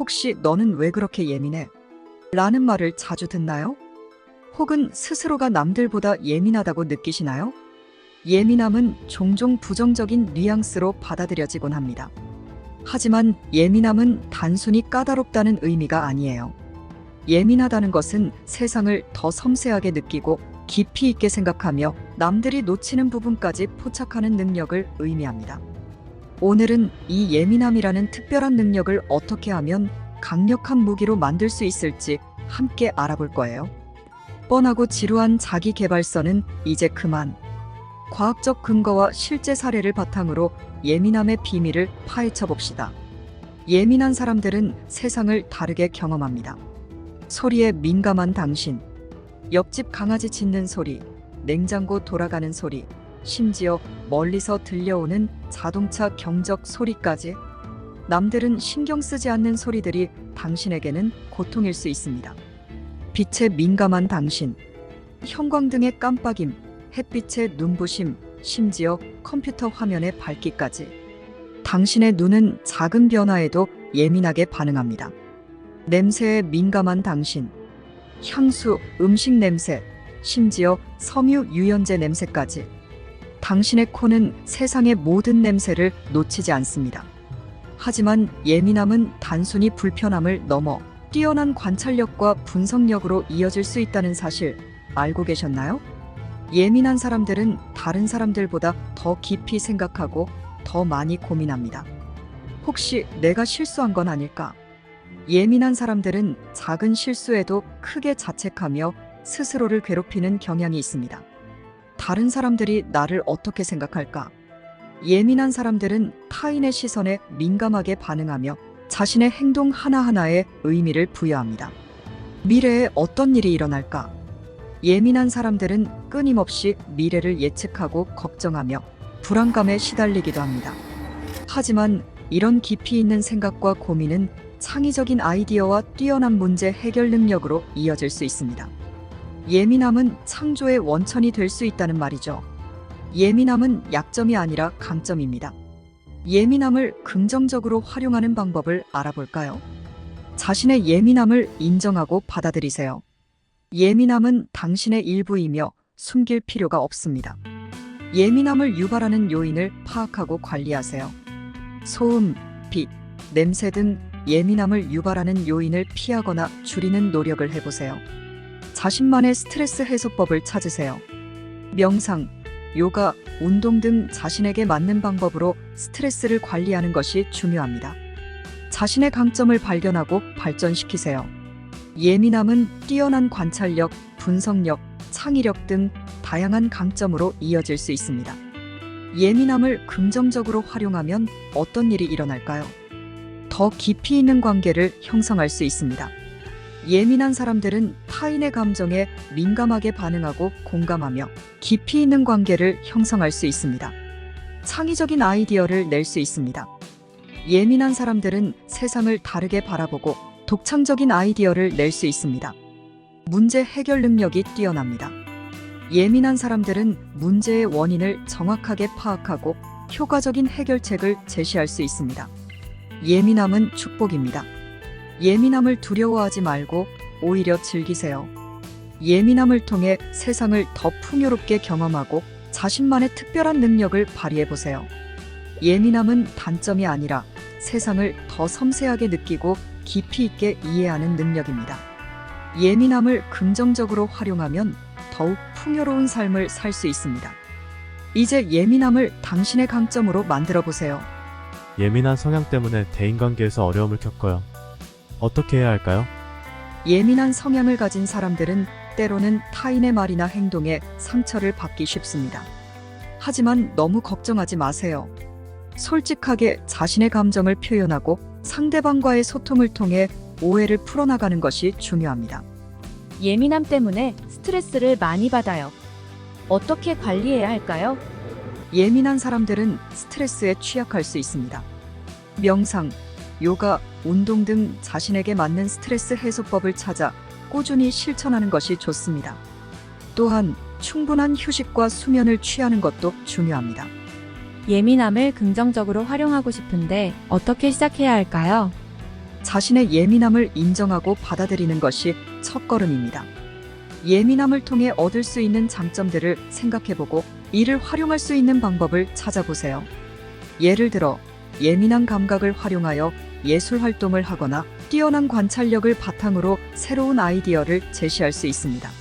혹시 너는 왜 그렇게 예민해? 라는 말을 자주 듣나요? 혹은 스스로가 남들보다 예민하다고 느끼시나요? 예민함은 종종 부정적인 뉘앙스로 받아들여지곤 합니다. 하지만 예민함은 단순히 까다롭다는 의미가 아니에요. 예민하다는 것은 세상을 더 섬세하게 느끼고 깊이 있게 생각하며 남들이 놓치는 부분까지 포착하는 능력을 의미합니다. 오늘은 이 예민함이라는 특별한 능력을 어떻게 하면 강력한 무기로 만들 수 있을지 함께 알아볼 거예요. 뻔하고 지루한 자기 계발서는 이제 그만. 과학적 근거와 실제 사례를 바탕으로 예민함의 비밀을 파헤쳐 봅시다. 예민한 사람들은 세상을 다르게 경험합니다. 소리에 민감한 당신, 옆집 강아지 짖는 소리, 냉장고 돌아가는 소리, 심지어 멀리서 들려오는 자동차 경적 소리까지 남들은 신경 쓰지 않는 소리들이 당신에게는 고통일 수 있습니다. 빛에 민감한 당신, 형광등의 깜빡임, 햇빛의 눈부심, 심지어 컴퓨터 화면의 밝기까지 당신의 눈은 작은 변화에도 예민하게 반응합니다. 냄새에 민감한 당신, 향수, 음식 냄새, 심지어 섬유 유연제 냄새까지 당신의 코는 세상의 모든 냄새를 놓치지 않습니다. 하지만 예민함은 단순히 불편함을 넘어 뛰어난 관찰력과 분석력으로 이어질 수 있다는 사실 알고 계셨나요? 예민한 사람들은 다른 사람들보다 더 깊이 생각하고 더 많이 고민합니다. 혹시 내가 실수한 건 아닐까? 예민한 사람들은 작은 실수에도 크게 자책하며 스스로를 괴롭히는 경향이 있습니다. 다른 사람들이 나를 어떻게 생각할까? 예민한 사람들은 타인의 시선에 민감하게 반응하며 자신의 행동 하나하나에 의미를 부여합니다. 미래에 어떤 일이 일어날까? 예민한 사람들은 끊임없이 미래를 예측하고 걱정하며 불안감에 시달리기도 합니다. 하지만 이런 깊이 있는 생각과 고민은 창의적인 아이디어와 뛰어난 문제 해결 능력으로 이어질 수 있습니다. 예민함은 창조의 원천이 될 수 있다는 말이죠. 예민함은 약점이 아니라 강점입니다. 예민함을 긍정적으로 활용하는 방법을 알아볼까요? 자신의 예민함을 인정하고 받아들이세요. 예민함은 당신의 일부이며 숨길 필요가 없습니다. 예민함을 유발하는 요인을 파악하고 관리하세요. 소음, 빛, 냄새 등 예민함을 유발하는 요인을 피하거나 줄이는 노력을 해보세요. 자신만의 스트레스 해소법을 찾으세요. 명상, 요가, 운동 등 자신에게 맞는 방법으로 스트레스를 관리하는 것이 중요합니다. 자신의 강점을 발견하고 발전시키세요. 예민함은 뛰어난 관찰력, 분석력, 창의력 등 다양한 강점으로 이어질 수 있습니다. 예민함을 긍정적으로 활용하면 어떤 일이 일어날까요? 더 깊이 있는 관계를 형성할 수 있습니다. 예민한 사람들은 타인의 감정에 민감하게 반응하고 공감하며 깊이 있는 관계를 형성할 수 있습니다. 창의적인 아이디어를 낼 수 있습니다. 예민한 사람들은 세상을 다르게 바라보고 독창적인 아이디어를 낼 수 있습니다. 문제 해결 능력이 뛰어납니다. 예민한 사람들은 문제의 원인을 정확하게 파악하고 효과적인 해결책을 제시할 수 있습니다. 예민함은 축복입니다. 예민함을 두려워하지 말고 오히려 즐기세요. 예민함을 통해 세상을 더 풍요롭게 경험하고 자신만의 특별한 능력을 발휘해보세요. 예민함은 단점이 아니라 세상을 더 섬세하게 느끼고 깊이 있게 이해하는 능력입니다. 예민함을 긍정적으로 활용하면 더욱 풍요로운 삶을 살 수 있습니다. 이제 예민함을 당신의 강점으로 만들어 보세요. 예민한 성향 때문에 대인관계에서 어려움을 겪어요. 어떻게 해야 할까요? 예민한 성향을 가진 사람들은 때로는 타인의 말이나 행동에 상처를 받기 쉽습니다. 하지만 너무 걱정하지 마세요. 솔직하게 자신의 감정을 표현하고 상대방과의 소통을 통해 오해를 풀어나가는 것이 중요합니다. 예민함 때문에 스트레스를 많이 받아요. 어떻게 관리해야 할까요? 예민한 사람들은 스트레스에 취약할 수 있습니다. 명상, 요가, 운동 등 자신에게 맞는 스트레스 해소법을 찾아 꾸준히 실천하는 것이 좋습니다. 또한 충분한 휴식과 수면을 취하는 것도 중요합니다. 예민함을 긍정적으로 활용하고 싶은데 어떻게 시작해야 할까요? 자신의 예민함을 인정하고 받아들이는 것이 첫걸음입니다. 예민함을 통해 얻을 수 있는 장점들을 생각해보고 이를 활용할 수 있는 방법을 찾아보세요. 예를 들어 예민한 감각을 활용하여 예술 활동을 하거나 뛰어난 관찰력을 바탕으로 새로운 아이디어를 제시할 수 있습니다.